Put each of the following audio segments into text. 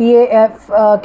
PAF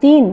3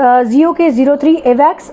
ZOK-03 AWACS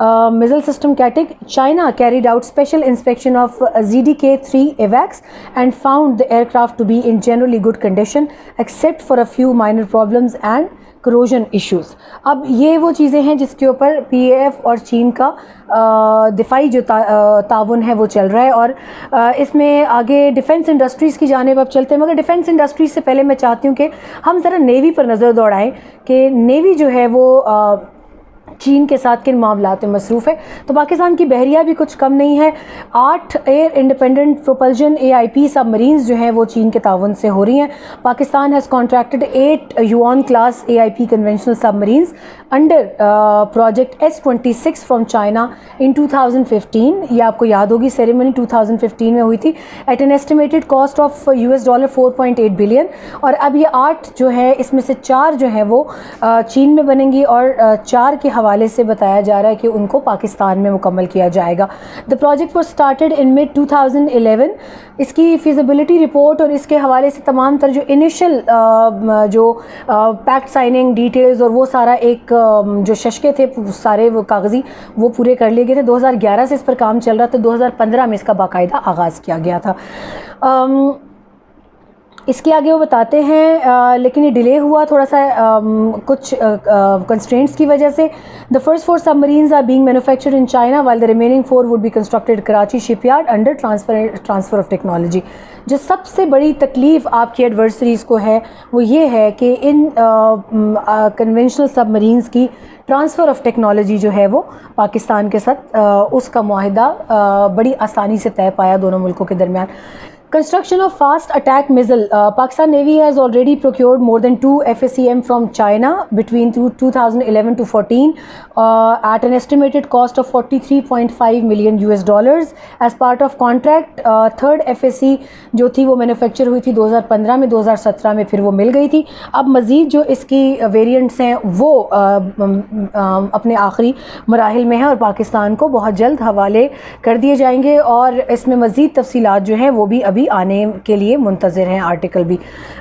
missile system Katyk, China carried out special inspection of ZDK-3 AWACS and found the aircraft to be in generally good condition except for a few minor problems and corrosion issues. اب یہ وہ چیزیں ہیں جس کے اوپر PAF اور چین کا دفاعی جو تعاون ہے وہ چل رہا ہے، اور اس میں آگے ڈیفنس انڈسٹریز کی جانب اب چلتے ہیں. مگر ڈیفنس انڈسٹریز سے پہلے میں چاہتی ہوں کہ ہم ذرا نیوی پر نظر دوڑائیں کہ نیوی جو ہے وہ چین کے ساتھ کن معاملات میں مصروف ہے. تو پاکستان کی بحریہ بھی کچھ کم نہیں ہے. 8 ایئر انڈیپینڈنٹ پروپلجن AIP سب مرینز جو ہیں وہ چین کے تعاون سے ہو رہی ہیں. Pakistan has contracted 8 yuan class AIP conventional sub Marines under project S-26 from China in 2015. یہ آپ کو یاد ہوگی سیریمنی 2015 میں ہوئی تھی at an estimated cost of $4.8 billion. اور اب یہ 8 جو ہے اس میں سے 4 جو ہیں وہ چین میں بنیں گی اور 4 کے حوالے سے بتایا جا رہا ہے کہ ان کو پاکستان میں مکمل کیا جائے گا. The project was started in mid 2011. اس کی فیزیبلٹی رپورٹ اور اس کے حوالے سے تمام تر جو انیشل جو پیکٹ سائننگ ڈیٹیلز اور وہ سارا ایک جو ششکے تھے سارے وہ کاغذی وہ پورے کر لیے گئے تھے. 2011 سے اس پر کام چل رہا تھا, 2015 میں اس کا باقاعدہ آغاز کیا گیا تھا. اس کے آگے وہ بتاتے ہیں لیکن یہ ڈیلے ہوا تھوڑا سا کچھ کنسٹرینٹس کی وجہ سے. The first 4 submarines are being manufactured in China while the remaining 4 would be constructed Karachi shipyard under transfer of technology. جو سب سے بڑی تکلیف آپ کی ایڈورسریز کو ہے وہ یہ ہے کہ ان کنونشنل سب مرینز کی ٹرانسفر آف ٹیکنالوجی جو ہے وہ پاکستان کے ساتھ اس کا معاہدہ بڑی آسانی سے طے پایا دونوں ملکوں کے درمیان. Construction of fast attack missile. Pakistan Navy has already procured more than 2 FACM from China between 2011 to 14 at an estimated cost of $43.5 million as part of contract. Third FAC جو تھی وہ مینوفیکچر ہوئی تھی 2015 میں, 2017 میں پھر وہ مل گئی تھی. اب مزید جو اس کی ویریئنٹس ہیں وہ اپنے آخری مراحل میں ہیں اور پاکستان کو بہت جلد حوالے کر دیے جائیں گے, اور اس میں مزید تفصیلات جو ہیں وہ بھی ابھی آنے کے لیے منتظر ہیں آرٹیکل بھی.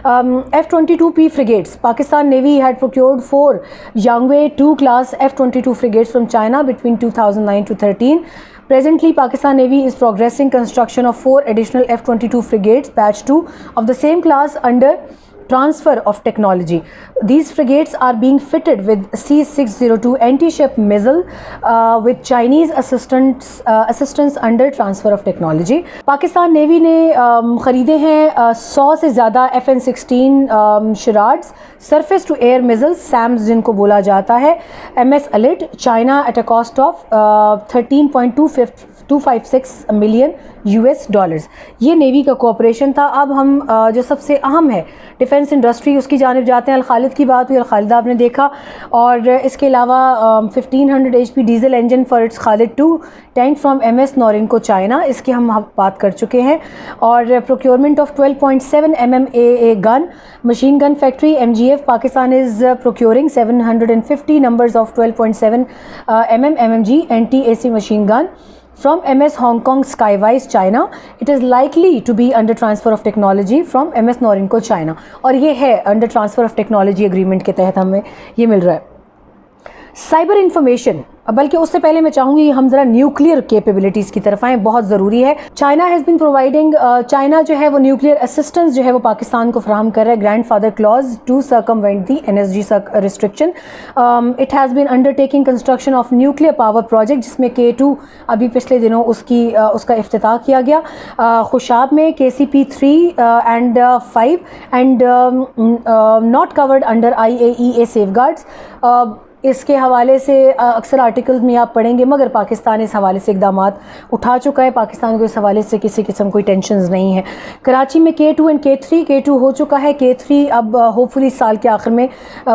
F-22P frigates. Pakistan Navy had procured 4 Yangwei 2 class F-22 frigates from China between 2009 to 13. Presently, Pakistan Navy is progressing construction of 4 additional F-22 frigates batch 2 of the same class under transfer of technology. These frigates are being fitted with C-602 anti-ship missile with Chinese assistance under transfer of technology. Pakistan Navy نے خریدے ہیں 100 سے زیادہ FN-16 شرارڈز surface to air missiles SAMs جن کو بولا جاتا ہے MS Alit China at a cost of $13.256 million. یہ نیوی کا کوآپریشن تھا. اب ہم جو سب سے اہم ہے ڈیفنس انڈسٹری اس کی جانب جاتے ہیں. الخالد کی بات ہوئی, الخالدہ آپ نے دیکھا, اور اس کے علاوہ 1500 HP diesel engine for its Khalid 2 tank from MS Norinco China, اس کی ہم بات کر چکے ہیں. اور procurement of 12.7 mm AA gun machine gun factory MGF. Pakistan is procuring 750 numbers of 12.7 mm MMG anti-AC machine gun from MS Hong Kong Skywise China. It is likely to be under transfer of technology from MS Norinco China. اور یہ ہے under transfer of technology agreement کے تحت ہمیں یہ مل رہا ہے. سائبر انفارمیشن, بلکہ اس سے پہلے میں چاہوں گی ہم ذرا نیوکلیئر کیپیبلٹیز کی طرف آئیں, بہت ضروری ہے. China has been providing, China جو ہے وہ نیوکلیئر اسسٹنس جو ہے وہ پاکستان کو فراہم کر رہا ہے grandfather clause to circumvent the NSG restriction. It has been undertaking construction of nuclear power project جس میں K2 ابھی پچھلے دنوں اس کا افتتاح کیا گیا. خوشاب میں KCP3 and 5 and not covered under IAEA safeguards. اس کے حوالے سے اکثر آرٹیکلز میں آپ پڑھیں گے, مگر پاکستان اس حوالے سے اقدامات اٹھا چکا ہے. پاکستان کو اس حوالے سے کسی قسم کوئی ٹینشنز نہیں ہے. کراچی میں K2 اینڈ K2 ہو چکا ہے. K3 اب ہوپ فلی سال کے آخر میں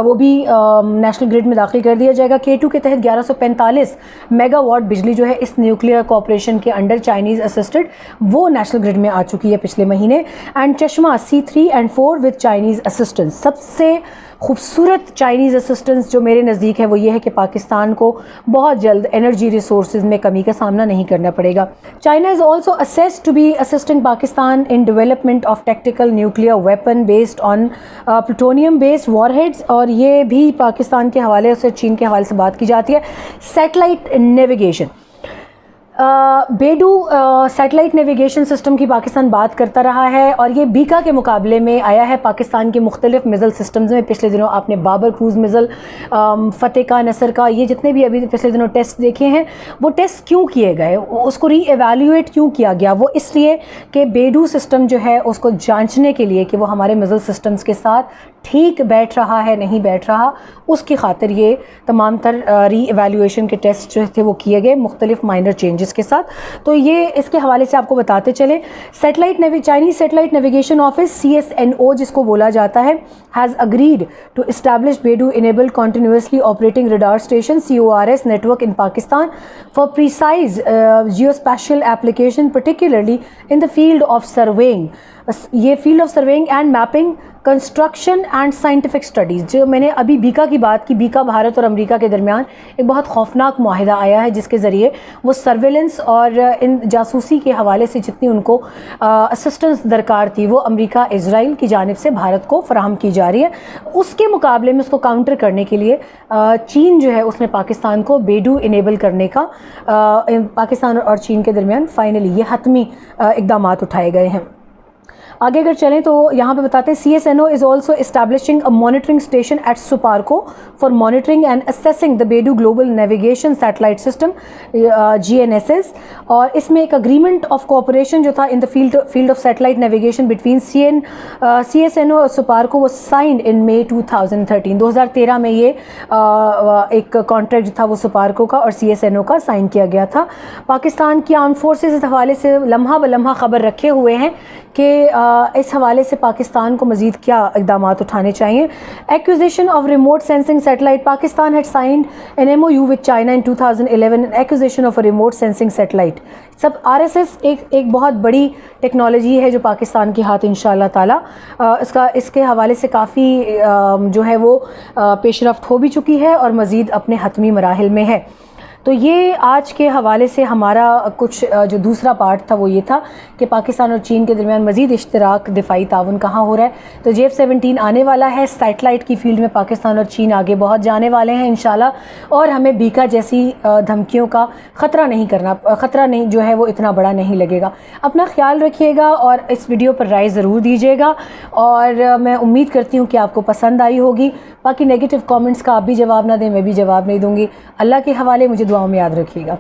وہ بھی نیشنل گرڈ میں داخل کر دیا جائے گا. K2 کے تحت 1145 میگا واٹ بجلی جو ہے اس نیوکلیئر کوآپریشن کے انڈر چائنیز اسسٹڈ وہ نیشنل گرڈ میں آ چکی ہے پچھلے مہینے. And Chashma C3 and 4 with Chinese assistance. سب سے خوبصورت چائنیز اسسٹنس جو میرے نزدیک ہے وہ یہ ہے کہ پاکستان کو بہت جلد انرجی ریسورسز میں کمی کا سامنا نہیں کرنا پڑے گا. China is also assessed to be assisting Pakistan in development of tactical nuclear weapon based on plutonium based warheads, اور یہ بھی پاکستان کے حوالے سے چین کے حوالے سے بات کی جاتی ہے. Satellite navigation, BeiDou satellite navigation system کی پاکستان بات کرتا رہا ہے، اور یہ بیکا کے مقابلے میں آیا ہے پاکستان کے مختلف میزل سسٹمز میں. پچھلے دنوں آپ نے بابر کروز میزل، فتح کا، نصر کا، یہ جتنے بھی ابھی پچھلے دنوں ٹیسٹ دیکھے ہیں وہ ٹیسٹ کیوں کیے گئے، اس کو ری ایویلیویٹ کیوں کیا گیا؟ وہ اس لیے کہ بیڈو سسٹم جو ہے اس کو جانچنے کے لیے کہ وہ ہمارے میزل سسٹمز کے ساتھ ٹھیک بیٹھ رہا ہے نہیں بیٹھ رہا، اس کی خاطر یہ تمام تر ری ایویلیویشن کے ٹیسٹ جو تھے وہ کیے گئے مختلف مائنر چینجز کے ساتھ. تو یہ اس کے حوالے سے آپ کو بتاتے چلیں. Chinese satellite navigation office CSNO جس کو بولا جاتا ہے has agreed to establish Beidou enabled continuously operating radar station CORS network in Pakistan for precise geospatial application, particularly in the field of surveying. یہ field of surveying and mapping, construction and scientific studies. جو میں نے ابھی بیکا کی بات کی، بیکا بھارت اور امریکہ کے درمیان ایک بہت خوفناک معاہدہ آیا ہے جس کے ذریعے وہ سرویلنس اور ان جاسوسی کے حوالے سے جتنی ان کو اسسٹنس درکار تھی وہ امریکہ اسرائیل کی جانب سے بھارت کو فراہم کی جا رہی ہے. اس کے مقابلے میں اس کو کاؤنٹر کرنے کے لیے چین جو ہے اس نے پاکستان کو بیڈو انیبل کرنے کا پاکستان اور چین کے درمیان فائنلی یہ حتمی اقدامات اٹھائے گئے ہیں. آگے اگر چلیں تو یہاں پہ بتاتے ہیں CSNO is also establishing a monitoring station at Suparko for monitoring and assessing the Beidou Global Navigation Satellite System GNSS. اور اس میں ایک agreement of cooperation جو تھا in the field of satellite navigation between CSNO اور Suparko was signed in May 2013. 2013 میں یہ ایک contract جو تھا وہ سپارکو کا اور CSNO کا سائن کیا گیا تھا. پاکستان کی آرم فورسز اس حوالے سے لمحہ بلمحہ خبر رکھے ہوئے ہیں کہ اس حوالے سے پاکستان کو مزید کیا اقدامات اٹھانے چاہیے. Acquisition of remote sensing satellite, Pakistan had signed an MOU with China in 2011 acquisition of a remote sensing satellite. سب RSS ایک بہت بڑی ٹیکنالوجی ہے جو پاکستان کے ہاتھ انشاءاللہ تعالی اس کے حوالے سے کافی جو ہے وہ پیش رفت ہو بھی چکی ہے اور مزید اپنے حتمی مراحل میں ہے. تو یہ آج کے حوالے سے ہمارا کچھ جو دوسرا پارٹ تھا وہ یہ تھا کہ پاکستان اور چین کے درمیان مزید اشتراک دفاعی تعاون کہاں ہو رہا ہے. تو JF-17 آنے والا ہے. سیٹلائٹ کی فیلڈ میں پاکستان اور چین آگے بہت جانے والے ہیں انشاءاللہ، اور ہمیں بیکا جیسی دھمکیوں کا خطرہ نہیں جو ہے وہ اتنا بڑا نہیں لگے گا. اپنا خیال رکھیے گا اور اس ویڈیو پر رائے ضرور دیجیے گا، اور میں امید کرتی ہوں کہ آپ کو پسند آئی ہوگی. باقی نیگیٹو کامنٹس کا آپ بھی جواب نہ دیں، میں بھی جواب نہیں دوں گی. اللہ کے حوالے، مجھے دعاؤں میں یاد رکھیے گا.